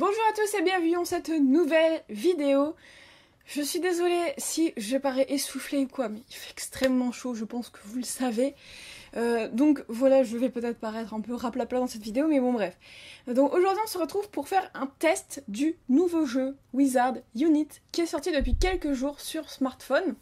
Bonjour à tous et bienvenue dans cette nouvelle vidéo. Je suis désolée si je parais essoufflée ou quoi, mais il fait extrêmement chaud, je pense que vous le savez. Donc voilà, je vais peut-être paraître un peu raplapla dans cette vidéo, mais bon bref. Donc aujourd'hui on se retrouve pour faire un test du nouveau jeu Wizard Unit qui est sorti depuis quelques jours sur smartphone.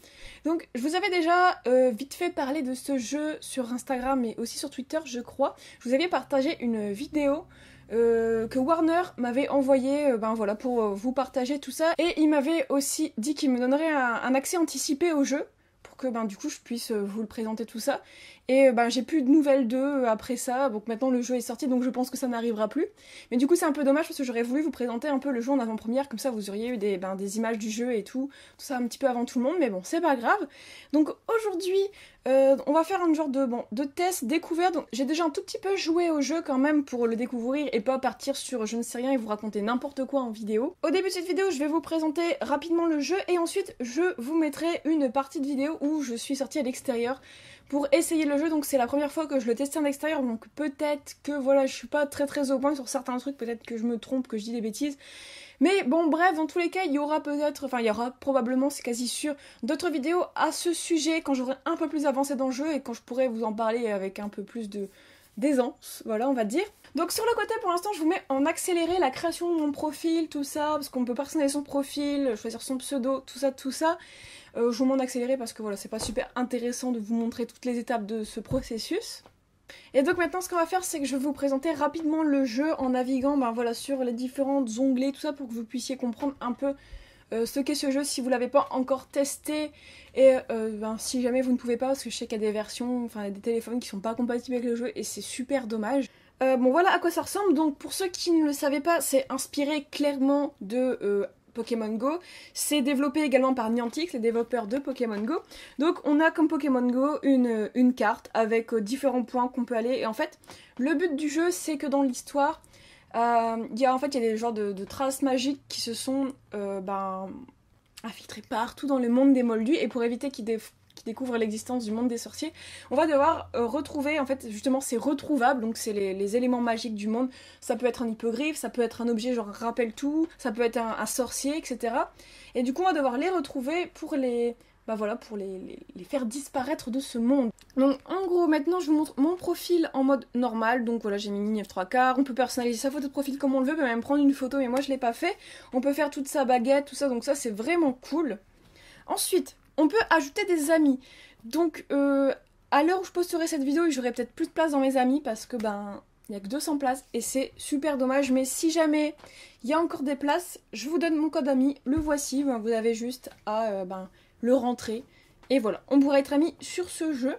Donc je vous avais déjà vite fait parler de ce jeu sur Instagram et aussi sur Twitter je crois. Je vous avais partagé une vidéo que Warner m'avait envoyé voilà, pour vous partager tout ça. Et il m'avait aussi dit qu'il me donnerait un accès anticipé au jeu pour que du coup je puisse vous le présenter tout ça. Et j'ai plus de nouvelles d'eux après ça, donc maintenant le jeu est sorti donc je pense que ça n'arrivera plus. Mais du coup c'est un peu dommage parce que j'aurais voulu vous présenter un peu le jeu en avant-première, comme ça vous auriez eu des images du jeu et tout ça un petit peu avant tout le monde, mais bon c'est pas grave. Donc aujourd'hui on va faire un genre de test découvert, donc j'ai déjà un tout petit peu joué au jeu quand même pour le découvrir et pas partir sur je ne sais rien et vous raconter n'importe quoi en vidéo. Au début de cette vidéo je vais vous présenter rapidement le jeu et ensuite je vous mettrai une partie de vidéo où je suis sortie à l'extérieur pour essayer le jeu, donc c'est la première fois que je le testais en extérieur, donc peut-être que voilà, je suis pas très au point sur certains trucs, peut-être que je me trompe, que je dis des bêtises. Mais bon bref, dans tous les cas, il y aura probablement, c'est quasi sûr, d'autres vidéos à ce sujet quand j'aurai un peu plus avancé dans le jeu et quand je pourrai vous en parler avec un peu plus d'aisance, voilà on va dire. Donc sur le côté pour l'instant je vous mets en accéléré la création de mon profil, tout ça, parce qu'on peut personnaliser son profil, choisir son pseudo, tout ça. Je vous mets en accéléré parce que voilà c'est pas super intéressant de vous montrer toutes les étapes de ce processus. Et donc maintenant ce qu'on va faire c'est que je vais vous présenter rapidement le jeu en naviguant voilà, sur les différentes onglets, tout ça pour que vous puissiez comprendre un peu ce qu'est ce jeu si vous l'avez pas encore testé et si jamais vous ne pouvez pas parce que je sais qu'il y a des versions, des téléphones qui sont pas compatibles avec le jeu et c'est super dommage. Bon voilà à quoi ça ressemble, donc pour ceux qui ne le savaient pas c'est inspiré clairement de Pokémon Go, c'est développé également par Niantic, les développeurs de Pokémon Go. Donc on a comme Pokémon Go une carte avec différents points qu'on peut aller et en fait le but du jeu c'est que dans l'histoire il y a des genres de traces magiques qui se sont infiltrées partout dans le monde des Moldus et pour éviter qu'ils découvrent l'existence du monde des sorciers, on va devoir retrouver, en fait, justement, c'est retrouvable, donc c'est les éléments magiques du monde. Ça peut être un hippogriffe, ça peut être un objet genre rappelle tout, ça peut être un sorcier, etc. Et du coup, on va devoir les retrouver pour les faire disparaître de ce monde. Donc en gros maintenant je vous montre mon profil en mode normal, donc voilà j'ai mis une F3 on peut personnaliser sa photo de profil comme on le veut, on peut même prendre une photo mais moi je l'ai pas fait, on peut faire toute sa baguette, tout ça, donc ça c'est vraiment cool. Ensuite on peut ajouter des amis, donc à l'heure où je posterai cette vidéo j'aurai peut-être plus de place dans mes amis parce que il n'y a que 200 places et c'est super dommage, mais si jamais il y a encore des places, je vous donne mon code ami, le voici, vous avez juste à le rentrer et voilà, on pourra être amis sur ce jeu.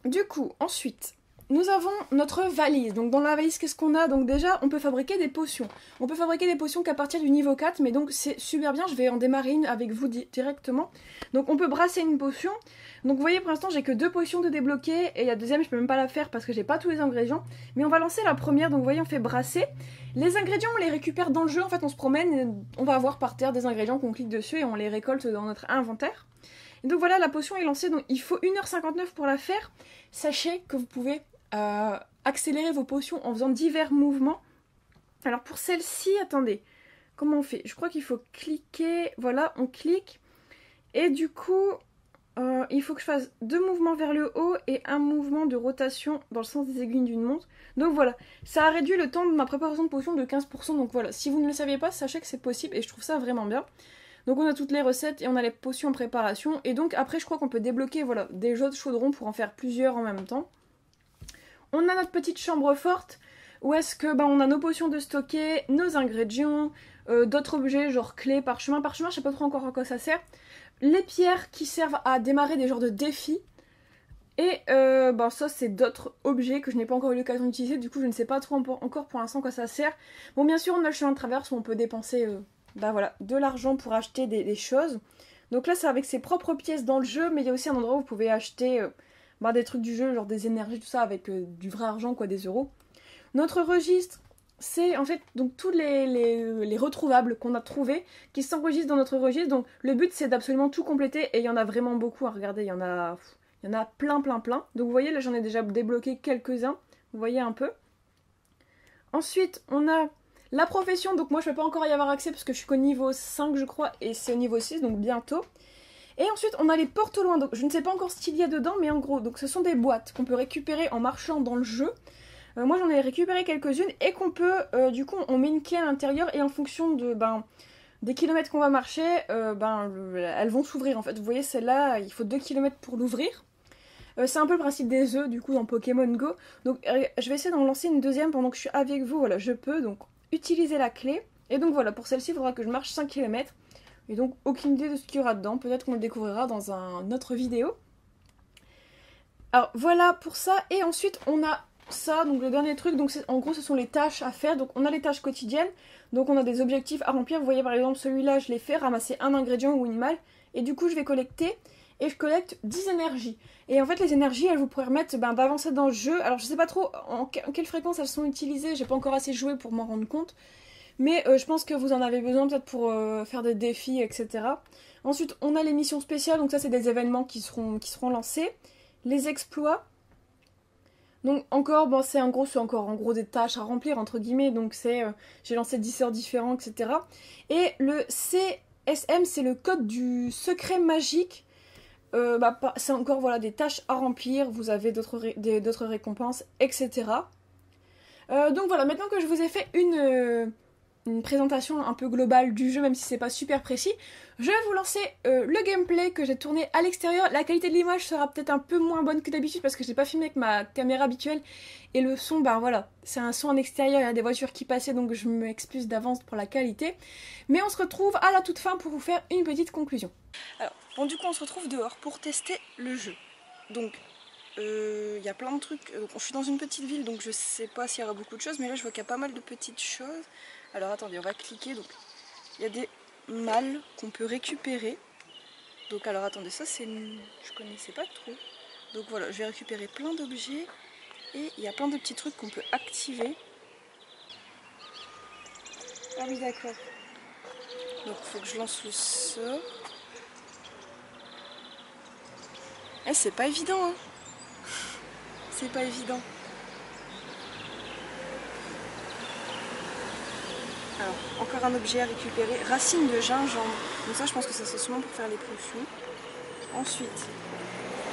Du coup, ensuite, nous avons notre valise. Donc dans la valise, qu'est-ce qu'on a? Donc déjà, on peut fabriquer des potions. On peut fabriquer des potions qu'à partir du niveau 4, mais donc c'est super bien, je vais en démarrer une avec vous directement. Donc on peut brasser une potion. Donc vous voyez, pour l'instant, j'ai que 2 potions de débloquer, et la deuxième, je peux même pas la faire parce que j'ai pas tous les ingrédients. Mais on va lancer la première, donc vous voyez, on fait brasser. Les ingrédients, on les récupère dans le jeu, en fait, on se promène, et on va avoir par terre des ingrédients qu'on clique dessus et on les récolte dans notre inventaire. Et donc voilà, la potion est lancée, donc il faut 1h59 pour la faire. Sachez que vous pouvez accélérer vos potions en faisant divers mouvements. Alors pour celle-ci, attendez, comment on fait? Je crois qu'il faut cliquer, voilà, on clique. Et du coup, il faut que je fasse 2 mouvements vers le haut et un mouvement de rotation dans le sens des aiguilles d'une montre. Donc voilà, ça a réduit le temps de ma préparation de potion de 15%. Donc voilà, si vous ne le saviez pas, sachez que c'est possible et je trouve ça vraiment bien. Donc on a toutes les recettes et on a les potions en préparation. Et donc après je crois qu'on peut débloquer des jeux de chaudron pour en faire plusieurs en même temps. On a notre petite chambre forte où est-ce que on a nos potions de stocker, nos ingrédients, d'autres objets genre clés, parchemin. Parchemin je sais pas trop encore à quoi ça sert. Les pierres qui servent à démarrer des genres de défis. Et ça c'est d'autres objets que je n'ai pas encore eu l'occasion d'utiliser. Du coup je ne sais pas trop encore pour l'instant à quoi ça sert. Bon bien sûr on a le chemin de traverse où on peut dépenser de l'argent pour acheter des choses. Donc là c'est avec ses propres pièces dans le jeu, mais il y a aussi un endroit où vous pouvez acheter des trucs du jeu, genre des énergies, tout ça, avec du vrai argent, quoi, des euros. Notre registre, c'est en fait donc tous les retrouvables qu'on a trouvés qui s'enregistrent dans notre registre. Donc le but c'est d'absolument tout compléter et il y en a vraiment beaucoup à regarder, il y en a plein. Donc vous voyez là j'en ai déjà débloqué quelques-uns, vous voyez un peu. Ensuite, on a la profession, donc moi je ne peux pas encore y avoir accès parce que je suis qu'au niveau 5 je crois, et c'est au niveau 6, donc bientôt. Et ensuite, on a les portes au loin, donc je ne sais pas encore ce qu'il y a dedans, mais en gros, donc ce sont des boîtes qu'on peut récupérer en marchant dans le jeu. Moi j'en ai récupéré quelques-unes, et qu'on peut, du coup, on met une clé à l'intérieur, et en fonction de, des kilomètres qu'on va marcher, elles vont s'ouvrir en fait. Vous voyez, celle-là, il faut 2 kilomètres pour l'ouvrir. C'est un peu le principe des œufs, du coup, dans Pokémon Go. Donc je vais essayer d'en lancer une deuxième pendant que je suis avec vous, voilà, je peux, donc utiliser la clé. Et donc voilà, pour celle-ci, il faudra que je marche 5 kilomètres. Et donc, aucune idée de ce qu'il y aura dedans. Peut-être qu'on le découvrira dans une autre vidéo. Alors, voilà pour ça. Et ensuite, on a ça, donc le dernier truc. Donc, en gros, ce sont les tâches à faire. Donc, on a les tâches quotidiennes. Donc, on a des objectifs à remplir. Vous voyez, par exemple, celui-là, je l'ai fait, ramasser un ingrédient ou une malle. Et du coup, je vais collecter. Et je collecte 10 énergies. Et en fait, les énergies, elles vous permettent d'avancer dans le jeu. Alors, je sais pas trop en quelle fréquence elles sont utilisées. J'ai pas encore assez joué pour m'en rendre compte. Mais je pense que vous en avez besoin peut-être pour faire des défis, etc. Ensuite, on a les missions spéciales. Donc ça, c'est des événements qui seront lancés. Les exploits. Donc encore, bon, c'est encore en gros des tâches à remplir, entre guillemets. Donc c'est, j'ai lancé 10 sorts différents, etc. Et le CSM, c'est le code du secret magique. C'est encore voilà, des tâches à remplir. Vous avez d'autres récompenses, etc. Donc voilà, maintenant que je vous ai fait une présentation un peu globale du jeu, même si c'est pas super précis, je vais vous lancer le gameplay que j'ai tourné à l'extérieur. La qualité de l'image sera peut-être un peu moins bonne que d'habitude parce que j'ai pas filmé avec ma caméra habituelle, et le son, voilà, c'est un son en extérieur, il y a des voitures qui passaient, donc je m'excuse d'avance pour la qualité. Mais on se retrouve à la toute fin pour vous faire une petite conclusion. Alors, bon, du coup on se retrouve dehors pour tester le jeu. Donc, il y a plein de trucs. Je suis dans une petite ville, donc je sais pas s'il y aura beaucoup de choses, mais là je vois qu'il y a pas mal de petites choses. Alors attendez, on va cliquer. Donc il y a des malles qu'on peut récupérer. Donc alors attendez, ça c'est je connaissais pas trop. Donc voilà, je vais récupérer plein d'objets et il y a plein de petits trucs qu'on peut activer. Ah oui, d'accord. Donc il faut que je lance le sort. Eh, c'est pas évident, hein. C'est pas évident. Alors, encore un objet à récupérer. Racine de gingembre. Donc ça, je pense que ça c'est souvent pour faire les potions. Ensuite,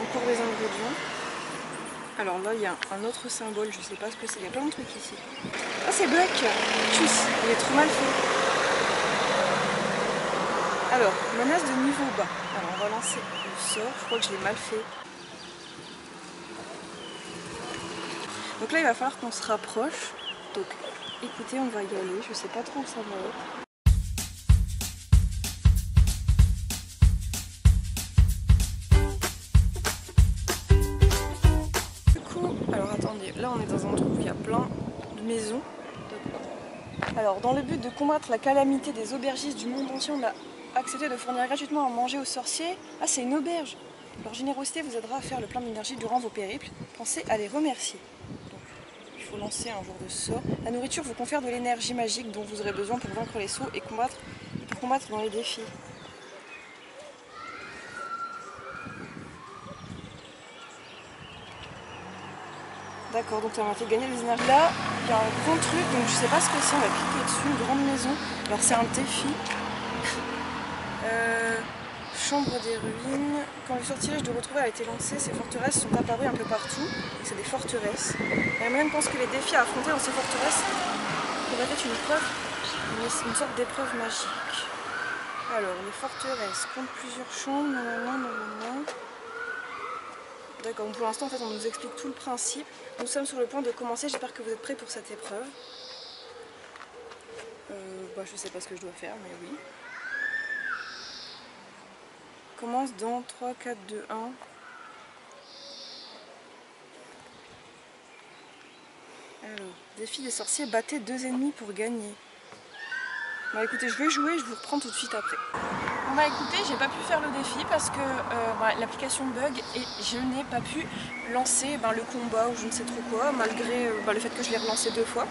encore des ingrédients. Alors là, il y a un autre symbole, je sais pas ce que c'est. Il y a plein de trucs ici. Ah, c'est Black. Tchuss, il est trop mal fait. Alors, menace de niveau bas. Alors, on va lancer le sort. Je crois que je l'ai mal fait. Donc là, il va falloir qu'on se rapproche. Donc, écoutez, on va y aller. Je sais pas trop où ça va être. Du coup, alors attendez, là on est dans un truc où il y a plein de maisons. Alors, dans le but de combattre la calamité des aubergistes du monde entier, on a accepté de fournir gratuitement à manger aux sorciers. Ah, c'est une auberge. Leur générosité vous aidera à faire le plein d'énergie durant vos périples. Pensez à les remercier. Il faut lancer un jour de sort. La nourriture vous confère de l'énergie magique dont vous aurez besoin pour vaincre les sauts et pour combattre dans les défis. D'accord, donc ça m'a fait gagner des énergies. Là, il y a un grand truc, donc je sais pas ce que c'est, on va cliquer dessus, une grande maison. Alors c'est un défi. Chambre des ruines. Quand le sortilège de retrouver a été lancé, ces forteresses sont apparues un peu partout. C'est des forteresses. Et même pense que les défis à affronter dans ces forteresses pourraient être une sorte d'épreuve magique. Alors, les forteresses comptent plusieurs chambres. D'accord, pour l'instant en fait on nous explique tout le principe. Nous sommes sur le point de commencer, j'espère que vous êtes prêts pour cette épreuve. Je sais pas ce que je dois faire, mais oui. Commence dans 3, 4, 2, 1. Alors, défi des sorciers, battez 2 ennemis pour gagner. Bah écoutez, je vais jouer, je vous reprends tout de suite après. Bon bah écoutez, j'ai pas pu faire le défi parce que l'application bug et je n'ai pas pu lancer le combat ou je ne sais trop quoi, malgré le fait que je l'ai relancé 2 fois.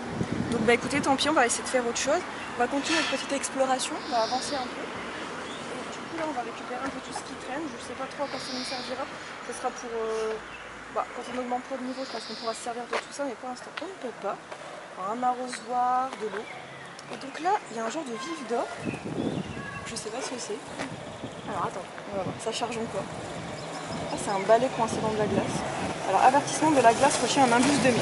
Donc bah écoutez, tant pis, on va essayer de faire autre chose. On va continuer notre petite exploration, on va avancer un peu. Et du coup là on va récupérer un peu tout ce qui traîne, je sais pas trop à quoi ça nous servira. Ce sera pour... quand on augmentera de niveau, je pense qu'on pourra se servir de tout ça, mais pour l'instant on ne peut pas. un arrosoir, de l'eau. Et donc là, il y a un genre de vif d'or. Je sais pas ce que c'est. Alors attends, on va voir. Ça charge encore. Ah, c'est un balai coincé dans de la glace. Alors avertissement de la glace retient un imbus demi.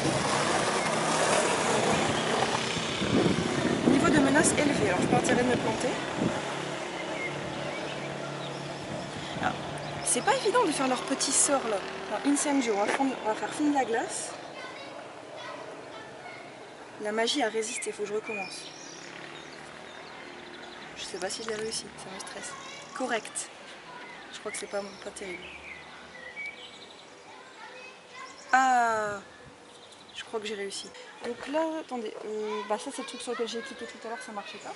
Niveau de menace élevé. Alors je partirai de me planter. C'est pas évident de faire leur petit sort là. Alors, Incendio, on va faire fondre la glace. La magie a résisté, faut que je recommence. Je sais pas si je l'ai réussi, ça me stresse. Correct. Je crois que c'est pas terrible. Ah, je crois que j'ai réussi. Donc là, attendez, ça c'est le truc sur lequel j'ai cliqué tout à l'heure, ça marchait pas.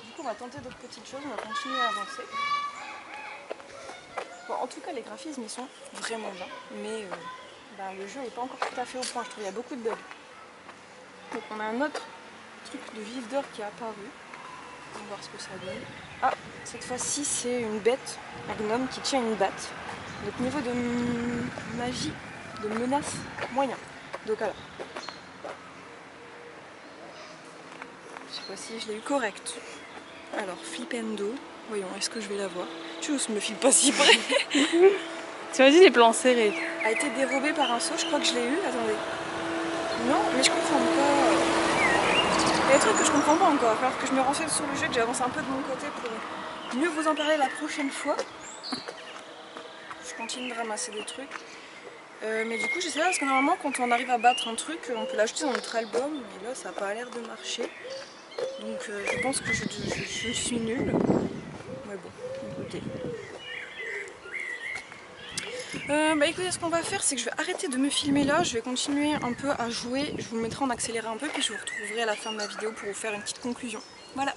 Du coup on va tenter d'autres petites choses, on va continuer à avancer. Bon, en tout cas les graphismes ils sont vraiment bien, mais le jeu n'est pas encore tout à fait au point, je trouve, il y a beaucoup de bugs. Donc on a un autre truc de vif d'or qui est apparu. On va voir ce que ça donne. Ah, cette fois-ci c'est une bête, un gnome qui tient une batte. Donc niveau de magie, de menace, moyen. Donc alors, je sais pas si je l'ai eu correct. Alors, Flipendo, voyons, est-ce que je vais l'avoir? Tu oses me file pas si près. Tu m'as dit des plans serrés. A été dérobé par un saut, je crois que je l'ai eu, attendez. Non, mais je comprends pas. Il y a des trucs que je comprends pas encore, il va falloir que je me renseigne sur le jeu, que j'avance un peu de mon côté pour mieux vous en parler la prochaine fois. Je continue de ramasser des trucs. Mais du coup je sais pas parce que normalement quand on arrive à battre un truc on peut l'ajouter dans notre album, mais là ça n'a pas l'air de marcher. Donc je pense que je suis nulle. Mais bon, écoutez. Écoutez, ce qu'on va faire c'est que je vais arrêter de me filmer là, je vais continuer un peu à jouer, je vous le mettrai en accéléré un peu puis je vous retrouverai à la fin de ma vidéo pour vous faire une petite conclusion. Voilà.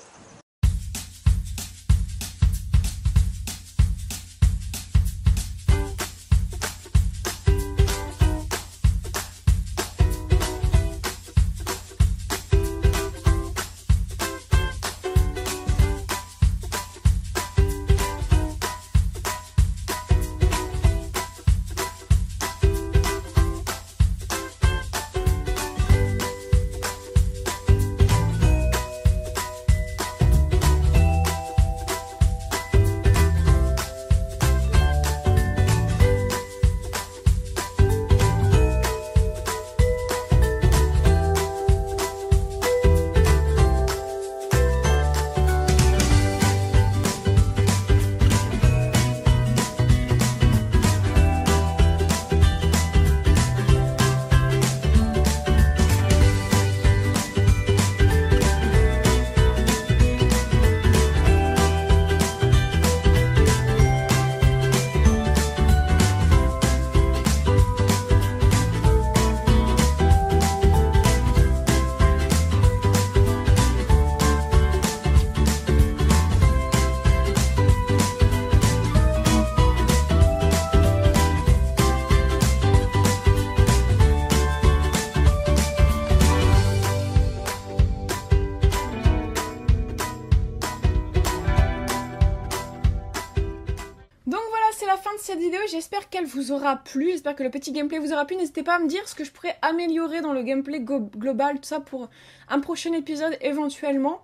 Cette vidéo, j'espère qu'elle vous aura plu, j'espère que le petit gameplay vous aura plu. N'hésitez pas à me dire ce que je pourrais améliorer dans le gameplay global, tout ça pour un prochain épisode éventuellement.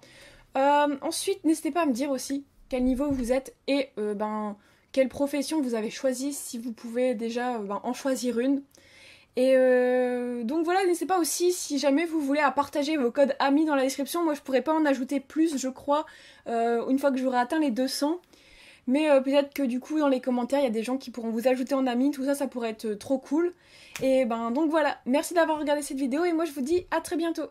Ensuite, n'hésitez pas à me dire aussi quel niveau vous êtes et quelle profession vous avez choisi, si vous pouvez déjà en choisir une. Et donc voilà, n'hésitez pas aussi, si jamais vous voulez, à partager vos codes amis dans la description. Moi je pourrais pas en ajouter plus, je crois, une fois que j'aurai atteint les 200. Mais peut-être que du coup dans les commentaires il y a des gens qui pourront vous ajouter en amis, tout ça, ça pourrait être trop cool. Et donc voilà, merci d'avoir regardé cette vidéo et moi je vous dis à très bientôt.